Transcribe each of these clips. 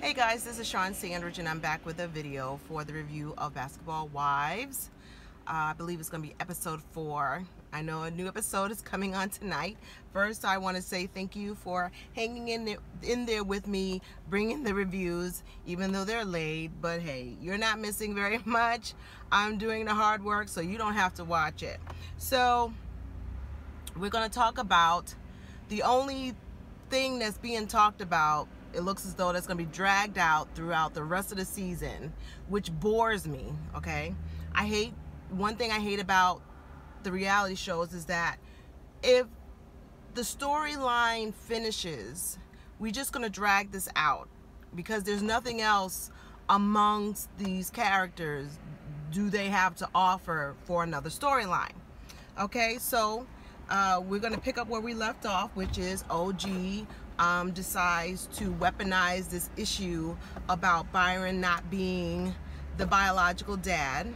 Hey guys, this is Sean Sandridge and I'm back with a video for the review of Basketball Wives. I believe it's going to be episode 4. I know a new episode is coming on tonight. First, I want to say thank you for hanging in there with me, bringing the reviews, even though they're late. But hey, you're not missing very much. I'm doing the hard work, so you don't have to watch it. So, we're going to talk about the only thing that's being talked about. It looks as though that's going to be dragged out throughout the rest of the season, which bores me, okay? One thing I hate about the reality shows is that if the storyline finishes, we're just going to drag this out because there's nothing else amongst these characters do they have to offer for another storyline. Okay, so we're going to pick up where we left off, which is OG decides to weaponize this issue about Byron not being the biological dad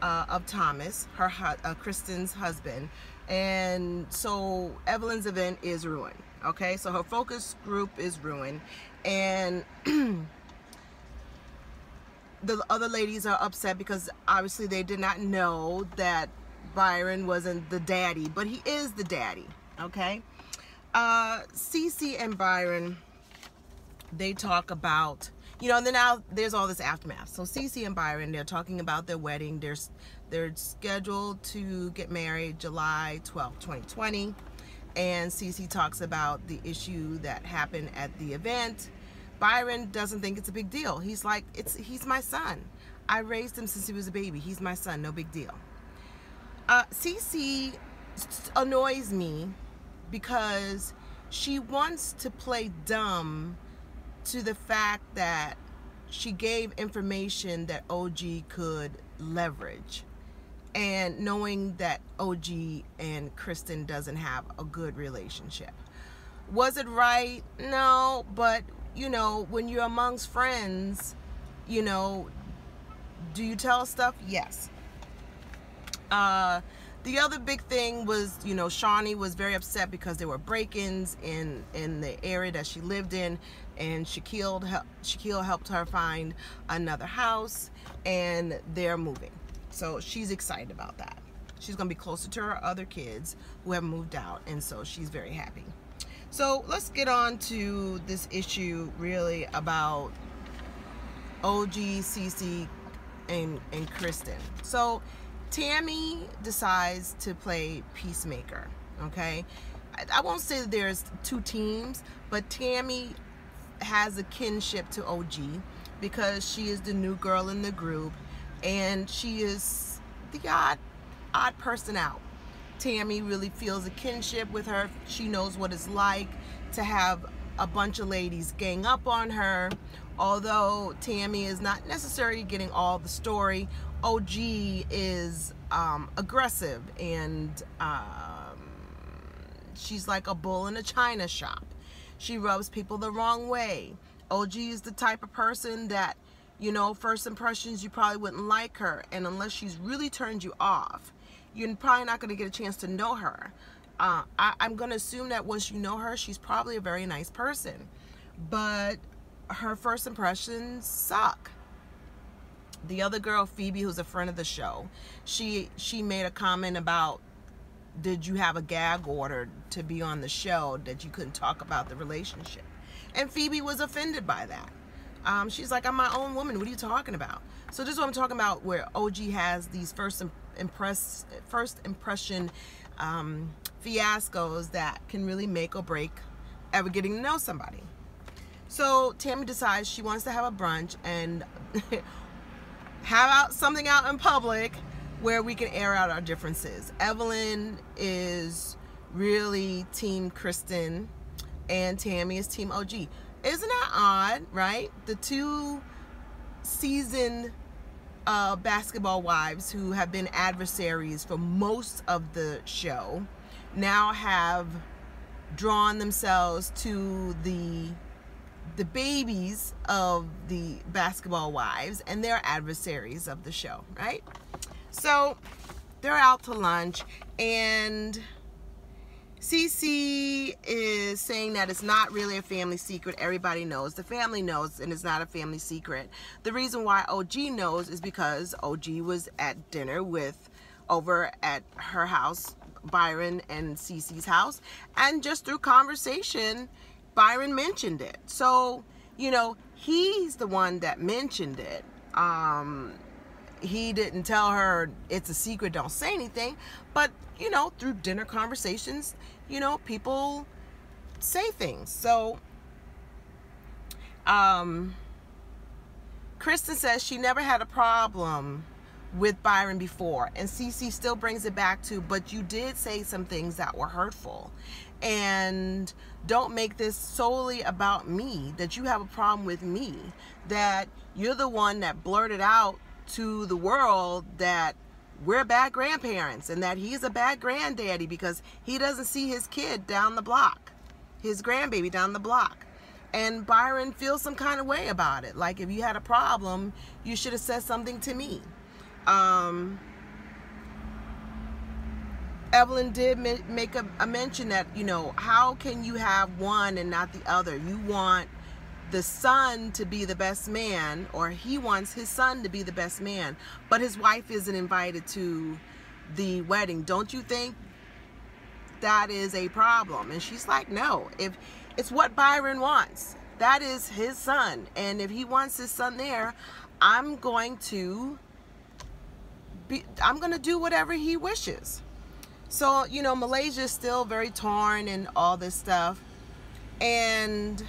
of Thomas, Kristen's husband. And so Evelyn's event is ruined. Okay, so her focus group is ruined, and the other ladies are upset because obviously they did not know that Byron wasn't the daddy, but he is the daddy. Okay. Cece and Byron, they talk about, and then now there's all this aftermath. So Cece and Byron, they're talking about their wedding. They're scheduled to get married July 12th, 2020. And Cece talks about the issue that happened at the event. Byron doesn't think it's a big deal. He's like, he's my son. I raised him since he was a baby. He's my son, no big deal. Cece annoys me because she wants to play dumb to the fact that she gave information that OG could leverage, and knowing that OG and Kristen doesn't have a good relationship. Was it right? No, but when you're amongst friends, do you tell stuff? Yes. The other big thing was, Shawnee was very upset because there were break-ins in the area that she lived in, and Shaquille helped her find another house, and they're moving. So she's excited about that. She's going to be closer to her other kids who have moved out, and so she's very happy. So let's get on to this issue really about OG, Cece, and Kristen. So Tammy decides to play peacemaker, okay? I won't say that there's two teams, but Tammy has a kinship to OG because she is the new girl in the group, and she is the odd person out. Tammy really feels a kinship with her. She knows what it's like to have a bunch of ladies gang up on her. Although Tammy is not necessarily getting all the story, OG is aggressive, and she's like a bull in a china shop. She rubs people the wrong way. OG is the type of person that, first impressions, you probably wouldn't like her, and unless she's really turned you off, you're probably not going to get a chance to know her. I'm going to assume that once you know her, she's probably a very nice person, but her first impressions suck. The other girl, Phoebe, who's a friend of the show, she made a comment about, did you have a gag order to be on the show that you couldn't talk about the relationship? And Phoebe was offended by that. She's like, I'm my own woman. What are you talking about? So this is what I'm talking about, where OG has these first impression fiascos that can really make or break ever getting to know somebody. So Tammy decides she wants to have a brunch and have something out in public where we can air out our differences. Evelyn is really team Kristen and Tammy is team OG. Isn't that odd, right? The two seasoned basketball wives who have been adversaries for most of the show now have drawn themselves to the babies of the basketball wives, and they're adversaries of the show, right? So they're out to lunch, and CeCe is saying that it's not really a family secret. Everybody knows. The family knows, and it's not a family secret. The reason why OG knows is because OG was at dinner over at her house, Byron and CeCe's house, and just through conversation, Byron mentioned it. So, you know, he's the one that mentioned it. He didn't tell her it's a secret, don't say anything, but you know, through dinner conversations, you know, people say things. So Kristen says she never had a problem with Byron before, and CeCe still brings it back to, but you did say some things that were hurtful, and don't make this solely about me, that you have a problem with me, that you're the one that blurted out to the world that we're bad grandparents and that he's a bad granddaddy because he doesn't see his kid down the block, his grandbaby down the block. And Byron feels some kind of way about it. Like, if you had a problem, you should have said something to me. Evelyn did make a mention that, you know, how can you have one and not the other? You want the son to be the best man, or he wants his son to be the best man, but his wife isn't invited to the wedding. Don't you think that is a problem? And she's like, no, if it's what Byron wants, that is his son, and if he wants his son there, I'm going to do whatever he wishes. So, you know, Malaysia is still very torn and all this stuff, and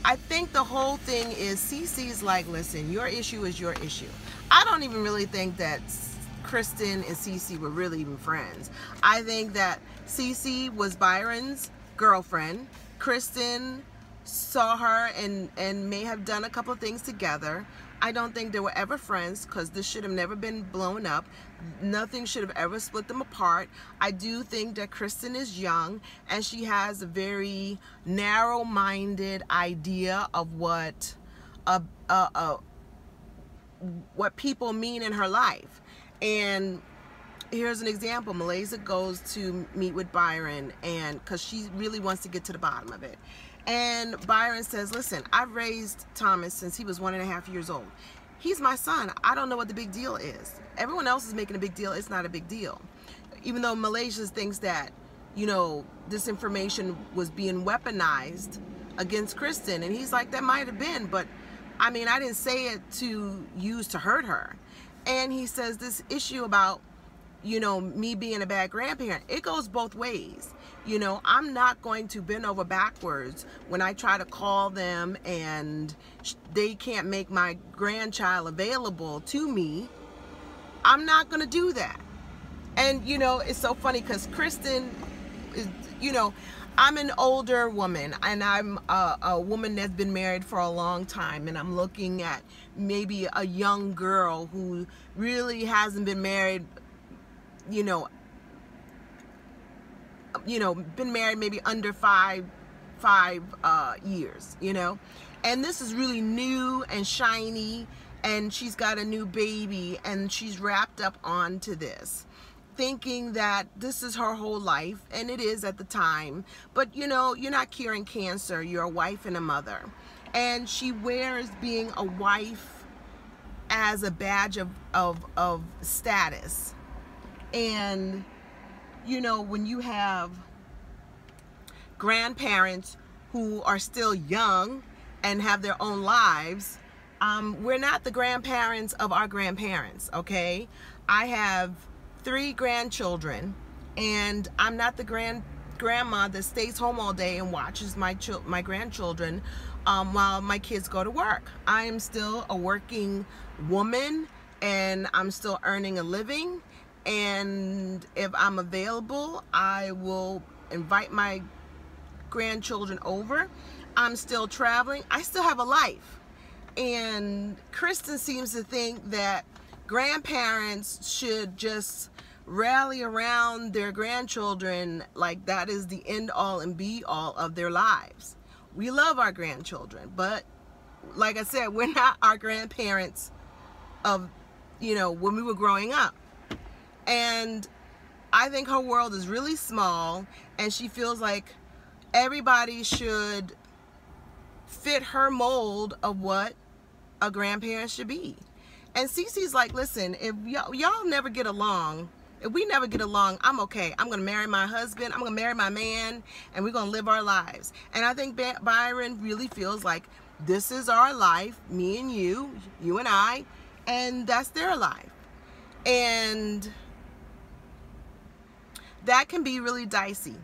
I think the whole thing is CeCe's like, listen, your issue is your issue. I don't even really think that Kristen and CeCe were really even friends. I think that CeCe was Byron's girlfriend. Kristen saw her and may have done a couple of things together. I don't think they were ever friends, because this should have never been blown up. Nothing should have ever split them apart. I do think that Kristen is young and she has a very narrow-minded idea of what people mean in her life. And here's an example. Malaysia goes to meet with Byron, and because she really wants to get to the bottom of it. And Byron says, listen, I've raised Thomas since he was 1.5 years old. He's my son. I don't know what the big deal is. Everyone else is making a big deal. It's not a big deal. Even though Malaysia thinks that, you know, this information was being weaponized against Kristen. And he's like, that might have been, but I mean, I didn't say it to use to hurt her. And he says this issue about, you know, me being a bad grandparent, it goes both ways. You know, I'm not going to bend over backwards when I try to call them and they can't make my grandchild available to me. I'm not going to do that. And, you know, it's so funny because Kristen is, you know, I'm an older woman, and I'm a woman that's been married for a long time, and I'm looking at maybe a young girl who really hasn't been married, you know, been married maybe under five years, you know, and this is really new and shiny, and she's got a new baby, and she's wrapped up onto this, thinking that this is her whole life, and it is at the time. But you know, you're not curing cancer, you're a wife and a mother, and she wears being a wife as a badge of status. And you know, when you have grandparents who are still young and have their own lives, we're not the grandparents of our grandparents, okay? I have 3 grandchildren, and I'm not the grandma that stays home all day and watches my grandchildren while my kids go to work. I am still a working woman, and I'm still earning a living. And if I'm available, I will invite my grandchildren over. I'm still traveling. I still have a life. And Kristen seems to think that grandparents should just rally around their grandchildren like that is the end all and be all of their lives. We love our grandchildren, but like I said, we're not our grandparents of, you know, when we were growing up. And I think her world is really small, and she feels like everybody should fit her mold of what a grandparent should be. And Cece's like, listen, if y'all never get along, if we never get along, I'm okay. I'm going to marry my husband. I'm going to marry my man, and we're going to live our lives. And I think Byron really feels like this is our life, me and you and I, and that's their life. And that can be really dicey,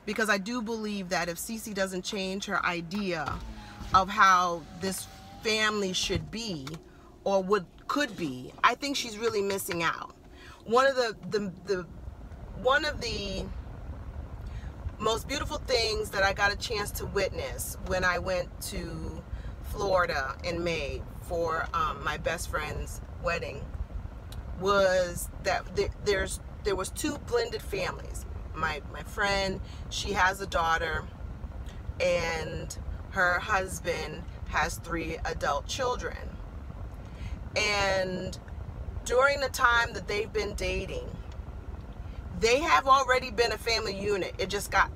because I do believe that if Cece doesn't change her idea of how this family should be or could be, I think she's really missing out. One of the most beautiful things that I got a chance to witness when I went to Florida in May for my best friend's wedding was that there was two blended families. My friend, she has a daughter, and her husband has 3 adult children. And during the time that they've been dating, they have already been a family unit. It just got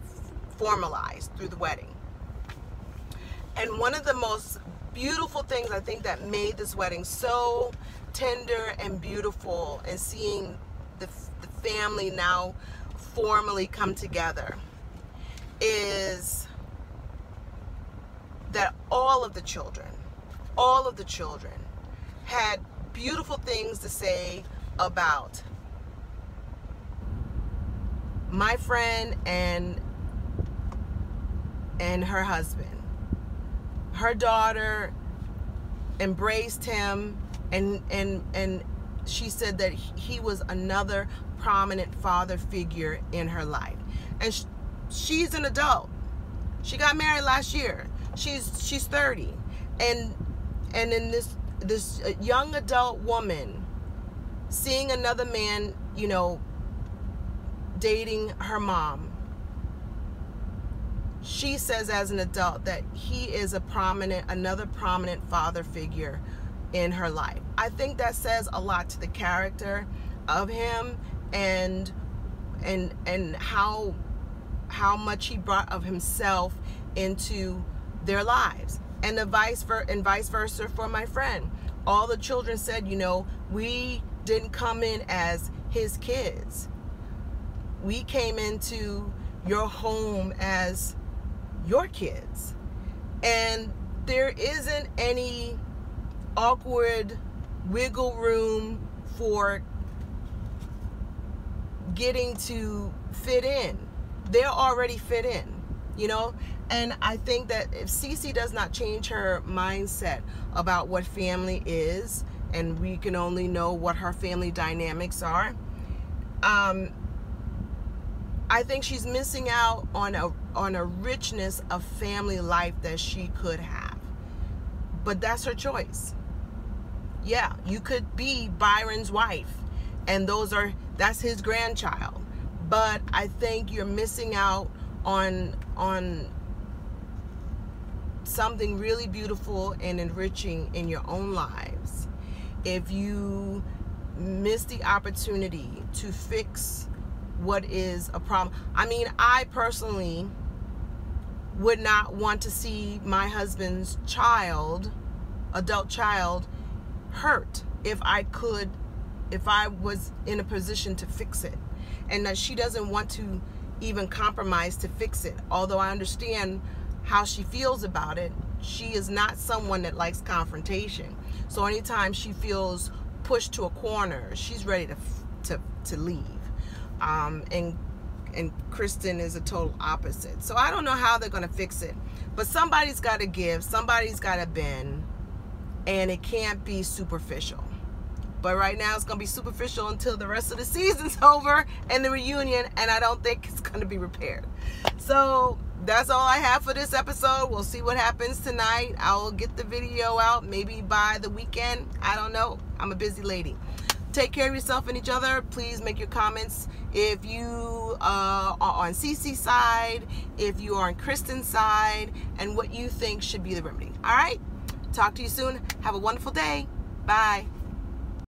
formalized through the wedding. And one of the most beautiful things I think that made this wedding so tender and beautiful, and seeing the family now formally come together, is that all of the children had beautiful things to say about my friend and her husband. Her daughter embraced him, and she said that he was another prominent father figure in her life. And she's an adult. She got married last year. She's 30, and in this young adult woman seeing another man, you know, dating her mom, she says as an adult that he is another prominent father figure in her life. I think that says a lot to the character of him, and how much he brought of himself into their lives, and vice versa for my friend. All the children said, you know, we didn't come in as his kids. We came into your home as your kids. And there isn't any awkward wiggle room for getting to fit in. They're already fit in, you know? And I think that if Cece does not change her mindset about what family is, and we can only know what her family dynamics are, I think she's missing out on a richness of family life that she could have. But that's her choice. Yeah, you could be Byron's wife, and that's his grandchild. But I think you're missing out on something really beautiful and enriching in your own lives if you miss the opportunity to fix what is a problem. I mean, I personally would not want to see my husband's adult child, hurt if I was in a position to fix it. And that she doesn't want to even compromise to fix it. Although I understand how she feels about it, she is not someone that likes confrontation. So anytime she feels pushed to a corner, she's ready to leave. And Kristen is a total opposite. So I don't know how they're going to fix it. But somebody's got to give, somebody's got to bend, and it can't be superficial. But right now it's going to be superficial until the rest of the season's over and the reunion, and I don't think it's going to be repaired. So that's all I have for this episode. We'll see what happens tonight. I'll get the video out maybe by the weekend. I don't know. I'm a busy lady. Take care of yourself and each other. Please make your comments if you are on Cece's side, if you are on Kristen's side, and what you think should be the remedy. All right? Talk to you soon. Have a wonderful day. Bye.